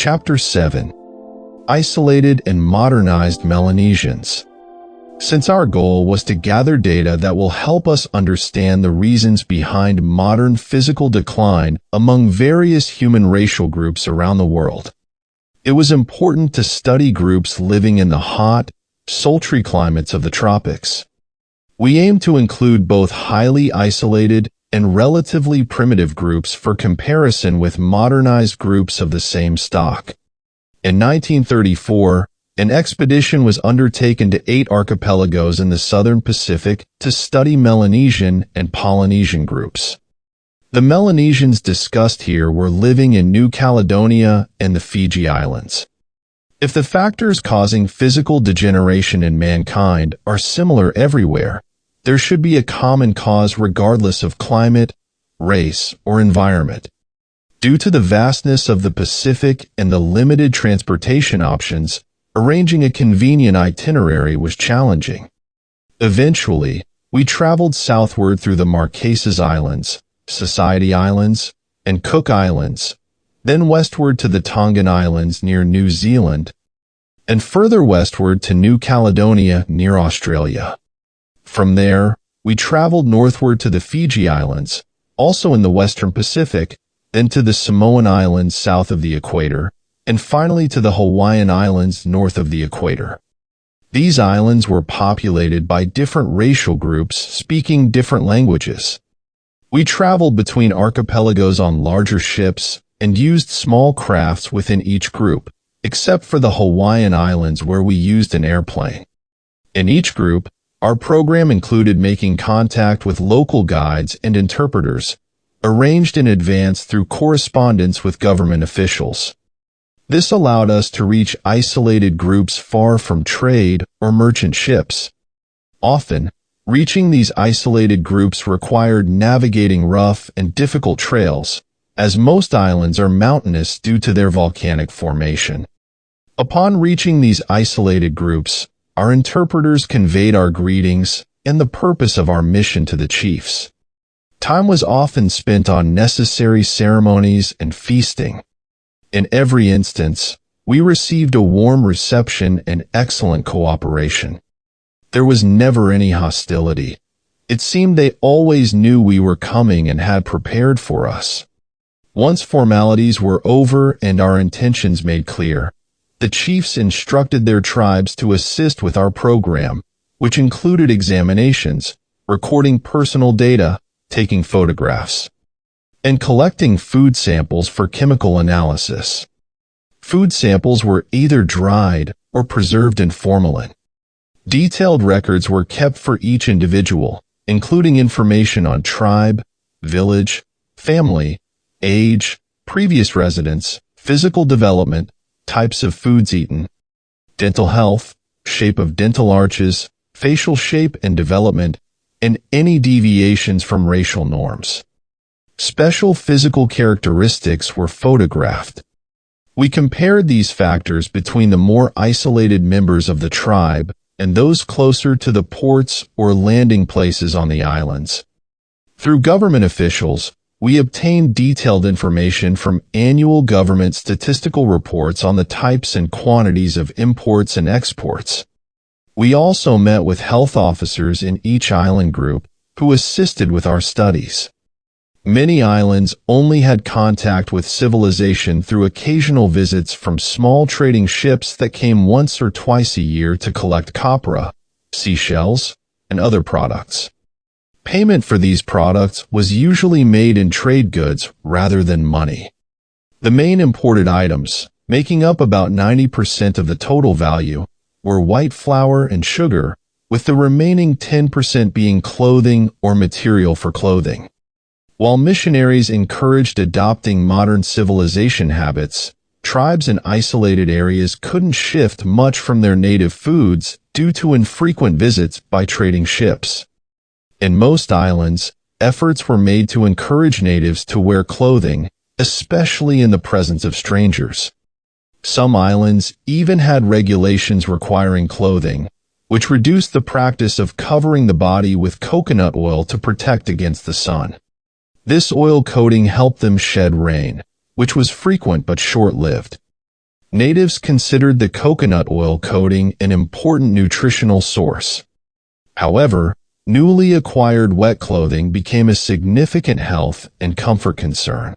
Chapter 7: Isolated and Modernized Melanesians. Since our goal was to gather data that will help us understand the reasons behind modern physical decline among various human racial groups around the world, it was important to study groups living in the hot, sultry climates of the tropics. We aim to include both highly isolated and relatively primitive groups for comparison with modernized groups of the same stock. In 1934, an expedition was undertaken to 8 archipelagos in the southern Pacific to study Melanesian and Polynesian groups. The Melanesians discussed here were living in New Caledonia and the Fiji Islands. If the factors causing physical degeneration in mankind are similar everywhere, there should be a common cause regardless of climate, race, or environment. Due to the vastness of the Pacific and the limited transportation options, arranging a convenient itinerary was challenging. Eventually, we traveled southward through the Marquesas Islands, Society Islands, and Cook Islands, then westward to the Tongan Islands near New Zealand, and further westward to New Caledonia near Australia. From there, we traveled northward to the Fiji Islands, also in the western Pacific, then to the Samoan Islands south of the equator, and finally to the Hawaiian Islands north of the equator. These islands were populated by different racial groups speaking different languages. We traveled between archipelagos on larger ships and used small crafts within each group, except for the Hawaiian Islands where we used an airplane. In each group, our program included making contact with local guides and interpreters, arranged in advance through correspondence with government officials. This allowed us to reach isolated groups far from trade or merchant ships. Often, reaching these isolated groups required navigating rough and difficult trails, as most islands are mountainous due to their volcanic formation. Upon reaching these isolated groups, our interpreters conveyed our greetings and the purpose of our mission to the chiefs. Time was often spent on necessary ceremonies and feasting. In every instance, we received a warm reception and excellent cooperation. There was never any hostility. It seemed they always knew we were coming and had prepared for us. Once formalities were over and our intentions made clear, the chiefs instructed their tribes to assist with our program, which included examinations, recording personal data, taking photographs, and collecting food samples for chemical analysis. Food samples were either dried or preserved in formalin. Detailed records were kept for each individual, including information on tribe, village, family, age, previous residence, physical development, types of foods eaten, dental health, shape of dental arches, facial shape and development, and any deviations from racial norms. Special physical characteristics were photographed. We compared these factors between the more isolated members of the tribe and those closer to the ports or landing places on the islands. Through government officials, we obtained detailed information from annual government statistical reports on the types and quantities of imports and exports. We also met with health officers in each island group who assisted with our studies. Many islands only had contact with civilization through occasional visits from small trading ships that came once or twice a year to collect copra, seashells, and other products. Payment for these products was usually made in trade goods rather than money. The main imported items, making up about 90% of the total value, were white flour and sugar, with the remaining 10% being clothing or material for clothing. While missionaries encouraged adopting modern civilization habits, tribes in isolated areas couldn't shift much from their native foods due to infrequent visits by trading ships. In most islands, efforts were made to encourage natives to wear clothing, especially in the presence of strangers. Some islands even had regulations requiring clothing, which reduced the practice of covering the body with coconut oil to protect against the sun. This oil coating helped them shed rain, which was frequent but short-lived. Natives considered the coconut oil coating an important nutritional source. However, newly acquired wet clothing became a significant health and comfort concern.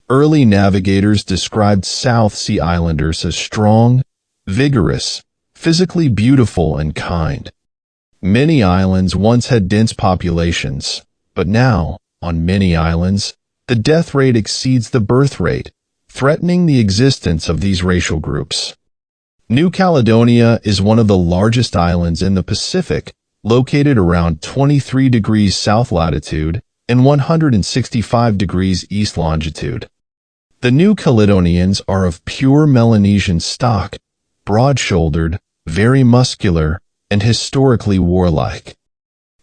Early navigators described South Sea Islanders as strong, vigorous, physically beautiful, and kind. Many islands once had dense populations, but now, on many islands, the death rate exceeds the birth rate, threatening the existence of these racial groups. New Caledonia is one of the largest islands in the Pacific, located around 23 degrees south latitude and 165 degrees east longitude. The New Caledonians are of pure Melanesian stock, broad-shouldered, very muscular, and historically warlike.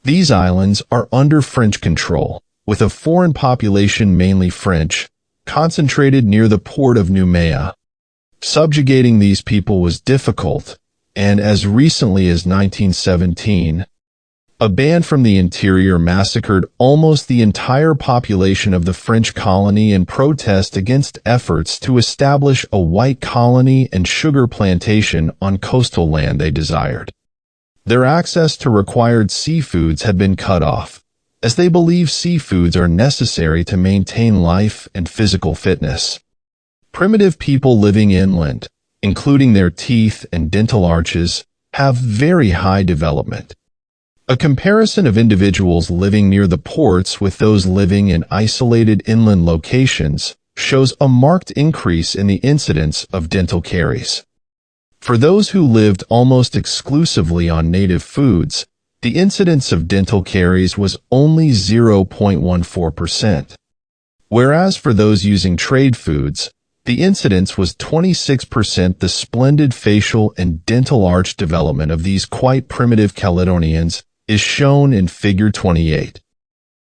These islands are under French control, with a foreign population mainly French, concentrated near the port of Noumea. Subjugating these people was difficult, and as recently as 1917, a band from the interior massacred almost the entire population of the French colony in protest against efforts to establish a white colony and sugar plantation on coastal land they desired. Their access to required seafoods had been cut off, as they believe seafoods are necessary to maintain life and physical fitness. Primitive people living inland, including their teeth and dental arches, have very high development. A comparison of individuals living near the ports with those living in isolated inland locations shows a marked increase in the incidence of dental caries. For those who lived almost exclusively on native foods, the incidence of dental caries was only 0.14%, whereas for those using trade foods, the incidence was 26%. The splendid facial and dental arch development of these quite primitive Caledonians is shown in Figure 28.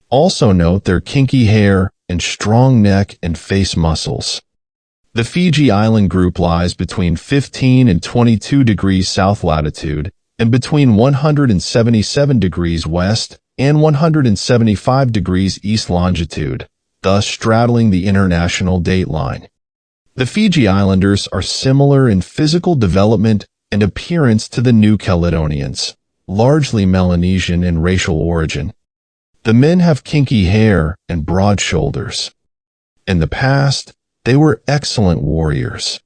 Also note their kinky hair and strong neck and face muscles. The Fiji Island group lies between 15 and 22 degrees south latitude and between 177 degrees west and 175 degrees east longitude, thus straddling the international date line. The Fiji Islanders are similar in physical development and appearance to the New Caledonians, largely Melanesian in racial origin. The men have kinky hair and broad shoulders. In the past, they were excellent warriors.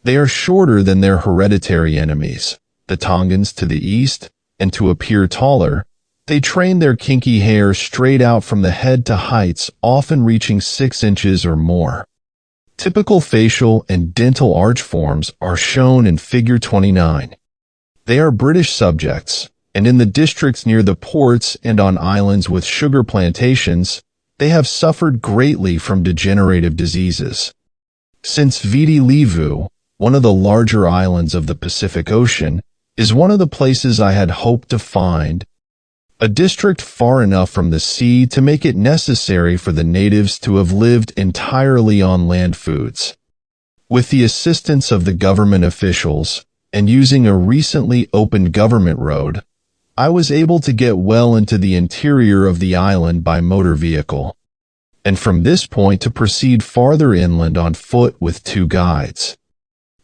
They are shorter than their hereditary enemies, the Tongans to the east, and to appear taller, they train their kinky hair straight out from the head to heights often reaching 6 inches or more. Typical facial and dental arch forms are shown in Figure 29. They are British subjects, and in the districts near the ports and on islands with sugar plantations, they have suffered greatly from degenerative diseases. Since Viti Levu, one of the larger islands of the Pacific Ocean, is one of the places I had hoped to find, a district far enough from the sea to make it necessary for the natives to have lived entirely on land foods. With the assistance of the government officials, and using a recently opened government road, I was able to get well into the interior of the island by motor vehicle, and from this point to proceed farther inland on foot with 2 guides.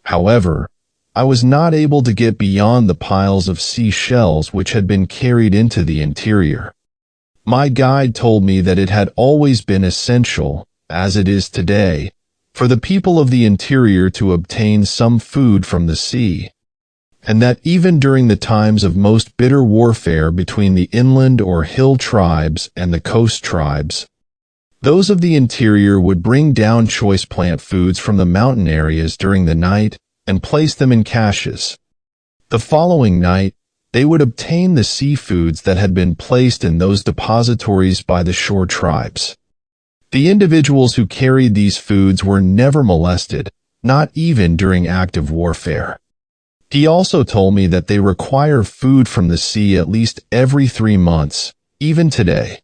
However, I was not able to get beyond the piles of seashells which had been carried into the interior. My guide told me that it had always been essential, as it is today, for the people of the interior to obtain some food from the sea, and that even during the times of most bitter warfare between the inland or hill tribes and the coast tribes, those of the interior would bring down choice plant foods from the mountain areas during the night and place them in caches. The following night, they would obtain the seafoods that had been placed in those depositories by the shore tribes. The individuals who carried these foods were never molested, not even during active warfare. He also told me that they require food from the sea at least every 3 months, even today.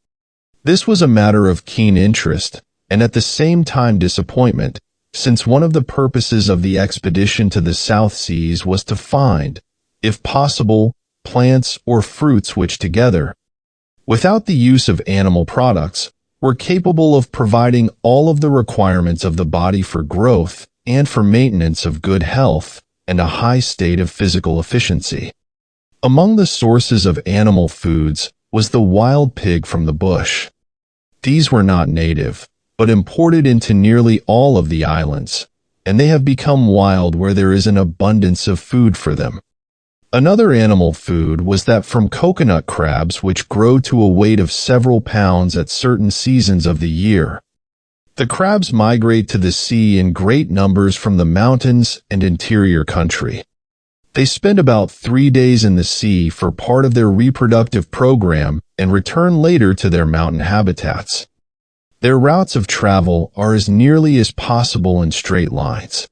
This was a matter of keen interest, and at the same time disappointment, since one of the purposes of the expedition to the South Seas was to find, if possible, plants or fruits which together, without the use of animal products, were capable of providing all of the requirements of the body for growth and for maintenance of good health and a high state of physical efficiency. Among the sources of animal foods was the wild pig from the bush. These were not native, but imported into nearly all of the islands, and they have become wild where there is an abundance of food for them. Another animal food was that from coconut crabs, which grow to a weight of several pounds at certain seasons of the year. The crabs migrate to the sea in great numbers from the mountains and interior country. They spend about 3 days in the sea for part of their reproductive program and return later to their mountain habitats. Their routes of travel are as nearly as possible in straight lines.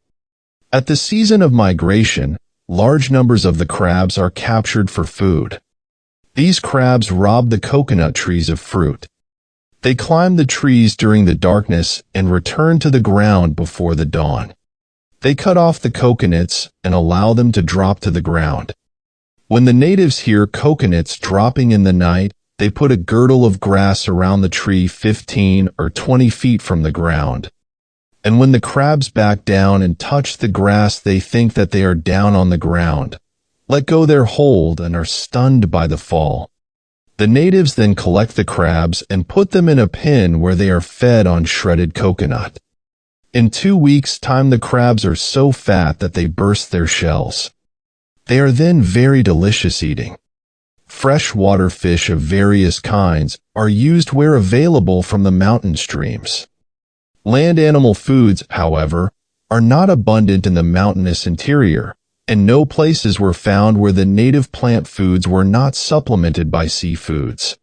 At the season of migration, large numbers of the crabs are captured for food. These crabs rob the coconut trees of fruit. They climb the trees during the darkness and return to the ground before the dawn. They cut off the coconuts and allow them to drop to the ground. When the natives hear coconuts dropping in the night, they put a girdle of grass around the tree 15 or 20 feet from the ground. And when the crabs back down and touch the grass, they think that they are down on the ground, let go their hold, and are stunned by the fall. The natives then collect the crabs and put them in a pen where they are fed on shredded coconut. In 2 weeks' time, the crabs are so fat that they burst their shells. They are then very delicious eating. Freshwater fish of various kinds are used where available from the mountain streams. Land animal foods, however, are not abundant in the mountainous interior, and no places were found where the native plant foods were not supplemented by seafoods.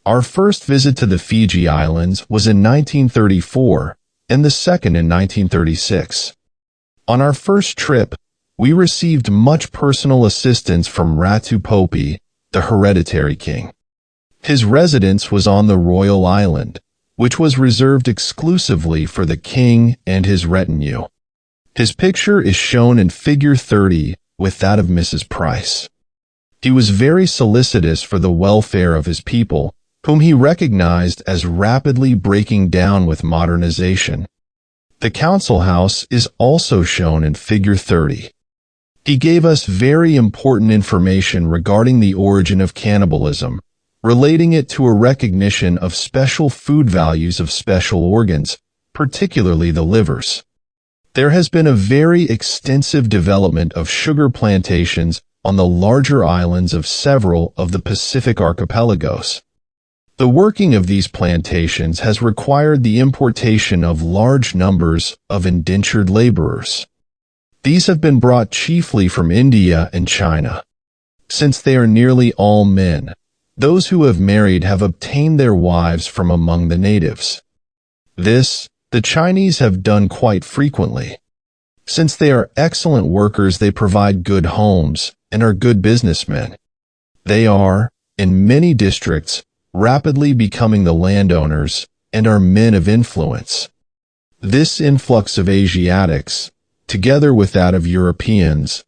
Our first visit to the Fiji Islands was in 1934, and the second in 1936. On our first trip, we received much personal assistance from Ratu Popi, the hereditary king. His residence was on the Royal Island, which was reserved exclusively for the king and his retinue. His picture is shown in figure 30 with that of Mrs. Price. He was very solicitous for the welfare of his people, whom he recognized as rapidly breaking down with modernization. The council house is also shown in figure 30. He gave us very important information regarding the origin of cannibalism, relating it to a recognition of special food values of special organs, particularly the livers. There has been a very extensive development of sugar plantations on the larger islands of several of the Pacific archipelagos. The working of these plantations has required the importation of large numbers of indentured laborers. These have been brought chiefly from India and China. Since they are nearly all men, those who have married have obtained their wives from among the natives. This, the Chinese have done quite frequently. Since they are excellent workers, they provide good homes and are good businessmen. They are, in many districts, rapidly becoming the landowners and are men of influence. This influx of Asiatics, together with that of Europeans,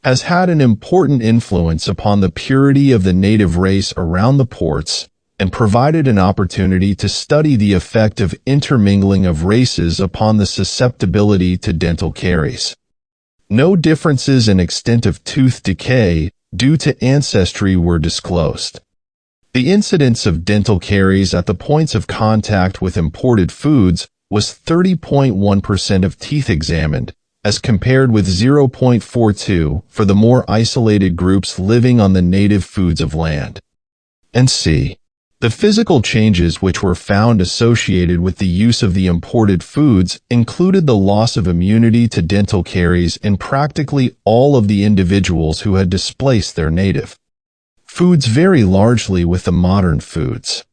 has had an important influence upon the purity of the native race around the ports and provided an opportunity to study the effect of intermingling of races upon the susceptibility to dental caries. No differences in extent of tooth decay due to ancestry were disclosed. The incidence of dental caries at the points of contact with imported foods was 30.1% of teeth examined, as compared with 0.42 for the more isolated groups living on the native foods of land and sea. The physical changes which were found associated with the use of the imported foods included the loss of immunity to dental caries in practically all of the individuals who had displaced their native foods very largely with the modern foods.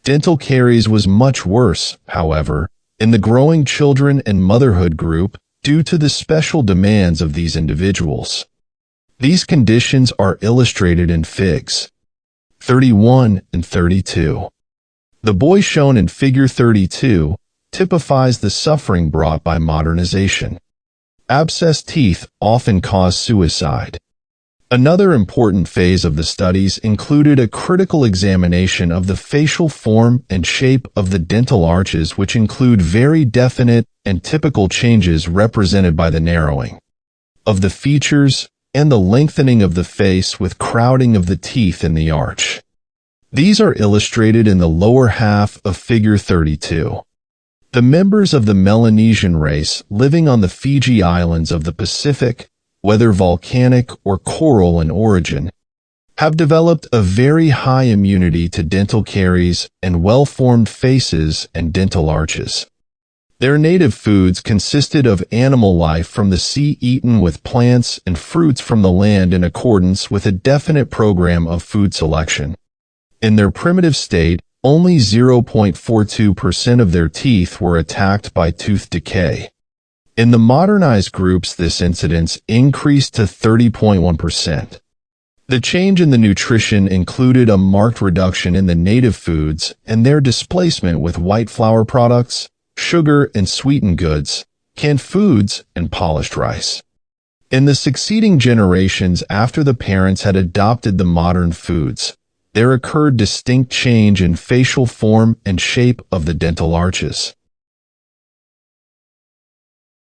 Dental caries was much worse, however, in the growing children and motherhood group due to the special demands of these individuals. These conditions are illustrated in figs 31 and 32. The boy shown in figure 32 typifies the suffering brought by modernization. Abscessed teeth often cause suicide. Another important phase of the studies included a critical examination of the facial form and shape of the dental arches, which include very definite and typical changes represented by the narrowing of the features and the lengthening of the face with crowding of the teeth in the arch. These are illustrated in the lower half of Figure 32. The members of the Melanesian race living on the Fiji Islands of the Pacific, whether volcanic or coral in origin, have developed a very high immunity to dental caries and well-formed faces and dental arches. Their native foods consisted of animal life from the sea eaten with plants and fruits from the land in accordance with a definite program of food selection. In their primitive state, only 0.42% of their teeth were attacked by tooth decay. In the modernized groups, this incidence increased to 30.1%. The change in the nutrition included a marked reduction in the native foods and their displacement with white flour products, sugar and sweetened goods, canned foods, and polished rice. In the succeeding generations after the parents had adopted the modern foods, there occurred distinct change in facial form and shape of the dental arches.